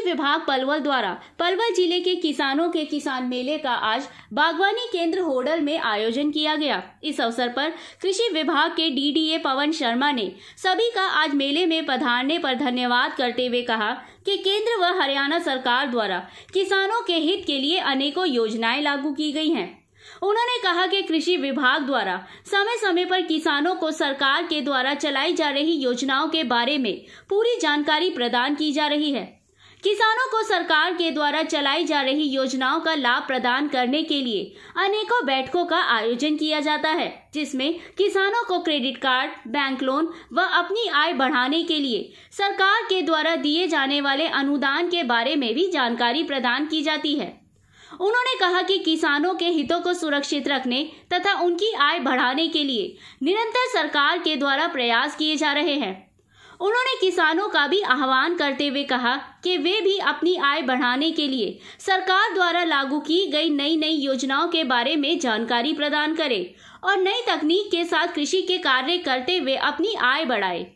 विभाग पलवल द्वारा पलवल जिले के किसानों के किसान मेले का आज बागवानी केंद्र होडल में आयोजन किया गया। इस अवसर पर कृषि विभाग के डीडीए पवन शर्मा ने सभी का आज मेले में पधारने पर धन्यवाद करते हुए कहा कि केंद्र व हरियाणा सरकार द्वारा किसानों के हित के लिए अनेकों योजनाएं लागू की गई हैं। उन्होंने कहा कि कृषि विभाग द्वारा समय समय पर किसानों को सरकार के द्वारा चलाई जा रही योजनाओं के बारे में पूरी जानकारी प्रदान की जा रही है। किसानों को सरकार के द्वारा चलाई जा रही योजनाओं का लाभ प्रदान करने के लिए अनेकों बैठकों का आयोजन किया जाता है, जिसमें किसानों को क्रेडिट कार्ड, बैंक लोन व अपनी आय बढ़ाने के लिए सरकार के द्वारा दिए जाने वाले अनुदान के बारे में भी जानकारी प्रदान की जाती है। उन्होंने कहा कि किसानों के हितों को सुरक्षित रखने तथा उनकी आय बढ़ाने के लिए निरंतर सरकार के द्वारा प्रयास किए जा रहे हैं। उन्होंने किसानों का भी आह्वान करते हुए कहा कि वे भी अपनी आय बढ़ाने के लिए सरकार द्वारा लागू की गई नई योजनाओं के बारे में जानकारी प्रदान करें और नई तकनीक के साथ कृषि के कार्य करते हुए अपनी आय बढ़ाए।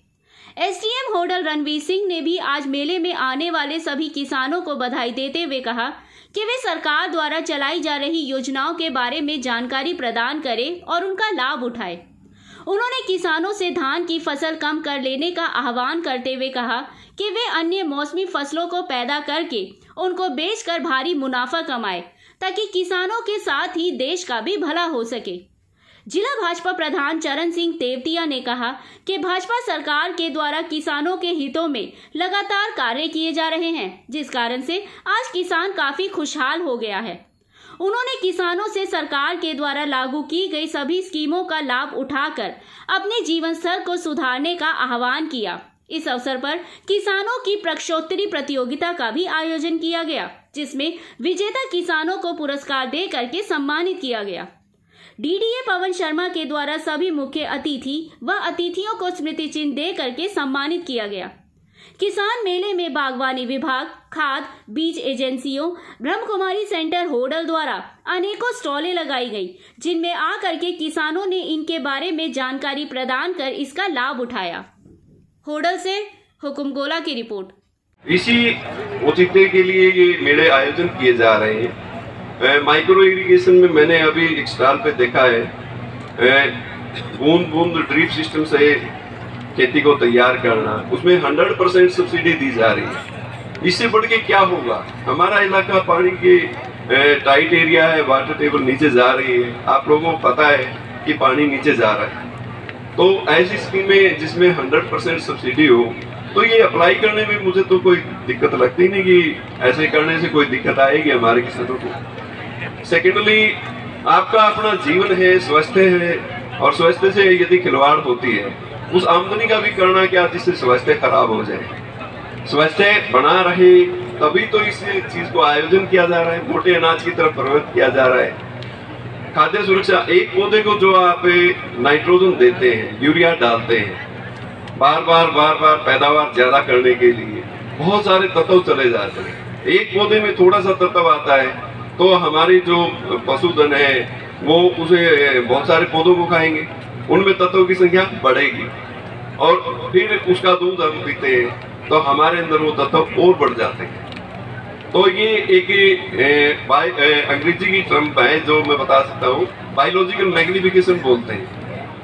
एसडीएम होडल रणवीर सिंह ने भी आज मेले में आने वाले सभी किसानों को बधाई देते हुए कहा कि वे सरकार द्वारा चलाई जा रही योजनाओं के बारे में जानकारी प्रदान करें और उनका लाभ उठाएं। उन्होंने किसानों से धान की फसल कम कर लेने का आह्वान करते हुए कहा कि वे अन्य मौसमी फसलों को पैदा करके उनको बेचकर भारी मुनाफा कमाएं, ताकि किसानों के साथ ही देश का भी भला हो सके। जिला भाजपा प्रधान चरण सिंह तेवतिया ने कहा कि भाजपा सरकार के द्वारा किसानों के हितों में लगातार कार्य किए जा रहे हैं, जिस कारण से आज किसान काफी खुशहाल हो गया है। उन्होंने किसानों से सरकार के द्वारा लागू की गई सभी स्कीमों का लाभ उठाकर अपने जीवन स्तर को सुधारने का आह्वान किया। इस अवसर पर किसानों की प्रश्नोत्तरी प्रतियोगिता का भी आयोजन किया गया, जिसमें विजेता किसानों को पुरस्कार दे करके सम्मानित किया गया। डीडीए पवन शर्मा के द्वारा सभी मुख्य अतिथि व अतिथियों को स्मृति चिन्ह दे करके सम्मानित किया गया। किसान मेले में बागवानी विभाग, खाद, बीज एजेंसियों, ब्रह्मकुमारी सेंटर होडल द्वारा अनेकों स्टॉलें लगाई गई, जिनमें आकर के किसानों ने इनके बारे में जानकारी प्रदान कर इसका लाभ उठाया। होडल से हुकुम गोला की रिपोर्ट। इसी औचित्य के लिए ये मेले आयोजन किए जा रहे हैं। माइक्रो इरिगेशन में मैंने अभी एक स्टॉल पे देखा है, बूंद बूंद ड्रिप सिस्टम से खेती को तैयार करना, उसमें 100% सब्सिडी दी जा रही है। इससे बढ़ के क्या होगा? हमारा इलाका पानी के टाइट एरिया है, वाटर टेबल नीचे जा रही है, आप लोगों को पता है कि पानी नीचे जा रहा है। तो ऐसी स्कीमें जिसमें 100% सब्सिडी हो, तो ये अप्लाई करने में मुझे तो कोई दिक्कत लगती नहीं कि ऐसे करने से कोई दिक्कत आएगी हमारे किसानों को। सेकेंडली, आपका अपना जीवन है, स्वास्थ्य है, और स्वास्थ्य से यदि खिलवाड़ होती है, उस आमदनी का भी करना क्या जिससे स्वास्थ्य खराब हो जाए। स्वास्थ्य बना रहे तभी तो इस चीज को आयोजन किया जा रहा है, मोटे अनाज की तरफ प्रवृत्त किया जा रहा है। खाद्य सुरक्षा, एक पौधे को जो आप नाइट्रोजन देते हैं, यूरिया डालते हैं, बार बार पैदावार ज्यादा करने के लिए बहुत सारे तत्व चले जाते हैं। एक पौधे में थोड़ा सा तत्व आता है तो हमारी जो पशुधन है वो उसे बहुत सारे पौधों को खाएंगे, उनमें तत्वों की संख्या बढ़ेगी और फिर उसका दूध हम पीते हैं तो हमारे अंदर वो तत्व और बढ़ जाते हैं। तो ये एक अंग्रेजी की टर्म है जो मैं बता सकता हूँ, बायोलॉजिकल मैग्निफिकेशन बोलते हैं।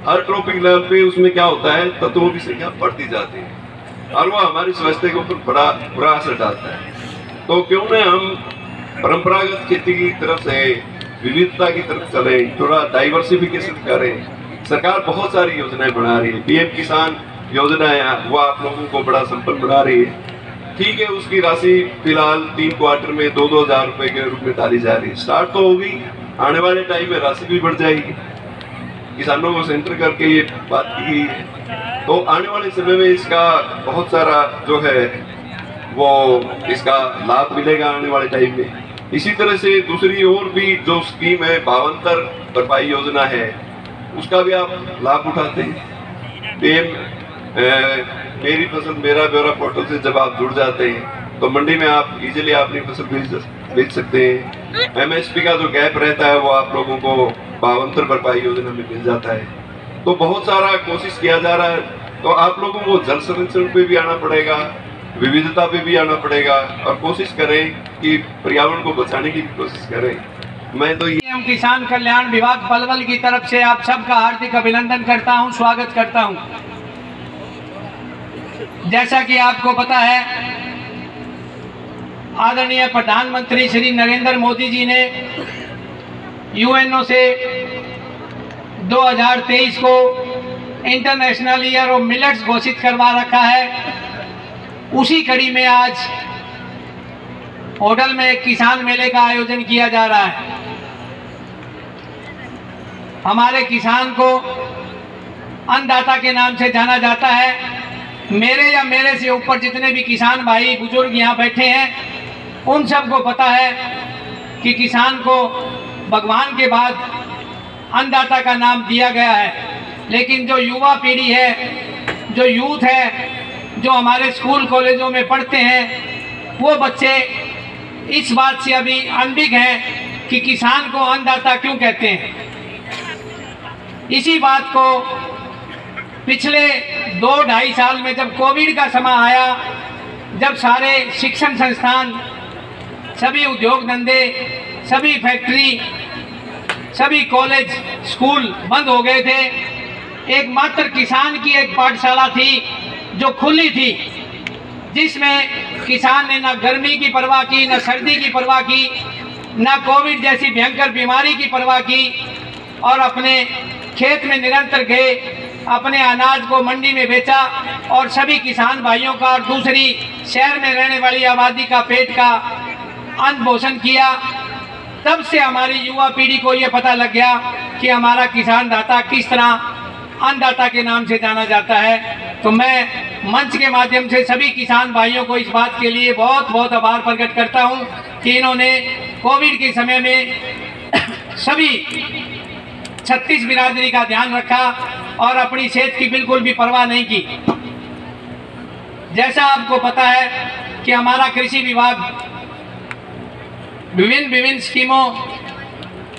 हर ट्रॉपिक लेवल पे उसमें क्या होता है, तत्वों की संख्या बढ़ती जाती है और वो हमारे स्वास्थ्य के ऊपर बड़ा बुरा असर डालता है। तो क्यों न हम परंपरागत खेती की तरफ से विविधता की तरफ चले, थोड़ा डाइवर्सिफिकेशन करें। सरकार बहुत सारी योजनाएं बना रही है, पीएम किसान योजना है, वो आप लोगों को बड़ा संपन्न बना रही है। ठीक है, उसकी राशि फिलहाल 3 क्वार्टर में 2-2 हज़ार रुपए के रूप में डाली जा रही है। स्टार्ट तो होगी, आने वाले टाइम में राशि भी बढ़ जाएगी। किसानों को सेंटर करके ये बात की गई है, तो आने वाले समय में इसका बहुत सारा जो है वो इसका लाभ मिलेगा आने वाले टाइम में। इसी तरह से दूसरी और भी जो स्कीम है, भावांतर भरपाई योजना है, उसका भी आप लाभ उठाते हैं। मेरी फसल मेरा ब्यौरा पोर्टल से जब आप जुड़ जाते हैं तो मंडी में आप इजीली अपनी फसल बेच सकते हैं। एमएसपी का जो गैप रहता है वो आप लोगों को भावांतर भरपाई योजना में मिल जाता है। तो बहुत सारा कोशिश किया जा रहा है। तो आप लोगों को जल संरक्षण पे भी आना पड़ेगा, विविधता पे भी आना पड़ेगा और कोशिश करें कि पर्यावरण को बचाने की भी कोशिश करें। मैं तो एवं किसान कल्याण विभाग पलवल की तरफ से आप सबका हार्दिक अभिनंदन करता हूं, स्वागत करता हूं। जैसा कि आपको पता है, आदरणीय प्रधानमंत्री श्री नरेंद्र मोदी जी ने यूएनओ से 2023 को इंटरनेशनल ईयर ऑफ मिलेट्स घोषित करवा रखा है। उसी कड़ी में आज होडल में किसान मेले का आयोजन किया जा रहा है। हमारे किसान को अन्नदाता के नाम से जाना जाता है। मेरे या मेरे से ऊपर जितने भी किसान भाई बुजुर्ग यहाँ बैठे हैं, उन सबको पता है कि किसान को भगवान के बाद अन्नदाता का नाम दिया गया है। लेकिन जो युवा पीढ़ी है, जो यूथ है, जो हमारे स्कूल कॉलेजों में पढ़ते हैं, वो बच्चे इस बात से अभी अनभिज्ञ हैं कि किसान को अन्नदाता क्यों कहते हैं। इसी बात को पिछले 2-2.5 साल में जब कोविड का समय आया, जब सारे शिक्षण संस्थान, सभी उद्योग धंधे, सभी फैक्ट्री, सभी कॉलेज स्कूल बंद हो गए थे, एकमात्र किसान की एक पाठशाला थी जो खुली थी, जिसमें किसान ने ना गर्मी की परवाह की, ना सर्दी की परवाह की, ना कोविड जैसी भयंकर बीमारी की परवाह की, और अपने खेत में निरंतर गए, अपने अनाज को मंडी में बेचा और सभी किसान भाइयों का और दूसरी शहर में रहने वाली आबादी का पेट का अन्न पोषण किया। तब से हमारी युवा पीढ़ी को ये पता लग गया कि हमारा किसान दाता किस तरह अन्नदाता के नाम से जाना जाता है। तो मैं मंच के माध्यम से सभी किसान भाइयों को इस बात के लिए बहुत बहुत आभार प्रकट करता हूं कि इन्होंने कोविड के समय में सभी 36 बिरादरी का ध्यान रखा और अपनी सेहत की बिल्कुल भी परवाह नहीं की। जैसा आपको पता है कि हमारा कृषि विभाग विभिन्न स्कीमों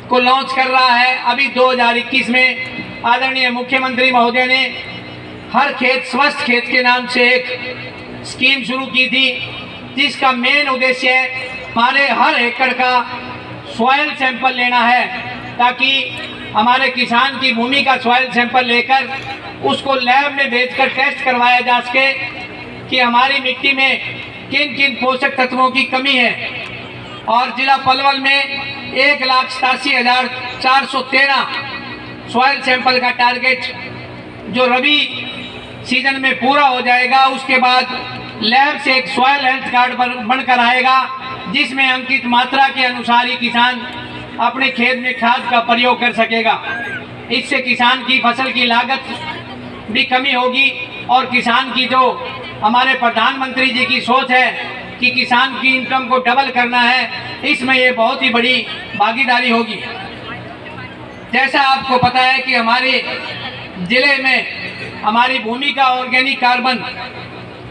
को लॉन्च कर रहा है। अभी 2021 में आदरणीय मुख्यमंत्री महोदय ने हर खेत स्वस्थ खेत के नाम से एक स्कीम शुरू की थी, जिसका मेन उद्देश्य है हमारे हर एकड़ का सॉइल सैंपल लेना है, ताकि हमारे किसान की भूमि का सॉइल सैंपल लेकर उसको लैब में भेजकर टेस्ट करवाया जा सके कि हमारी मिट्टी में किन किन पोषक तत्वों की कमी है। और जिला पलवल में 1,87,413 सॉइल सैंपल का टारगेट जो रबी सीजन में पूरा हो जाएगा, उसके बाद लैब से एक सॉइल हेल्थ कार्ड बनकर आएगा, जिसमें अंकित मात्रा के अनुसार ही किसान अपने खेत में खाद का प्रयोग कर सकेगा। इससे किसान की फसल की लागत भी कमी होगी और किसान की जो हमारे प्रधानमंत्री जी की सोच है कि किसान की इनकम को डबल करना है, इसमें ये बहुत ही बड़ी भागीदारी होगी। जैसा आपको पता है कि हमारे जिले में हमारी भूमि का ऑर्गेनिक कार्बन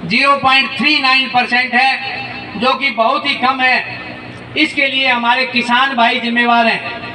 0.39% है, जो कि बहुत ही कम है। इसके लिए हमारे किसान भाई जिम्मेवार हैं।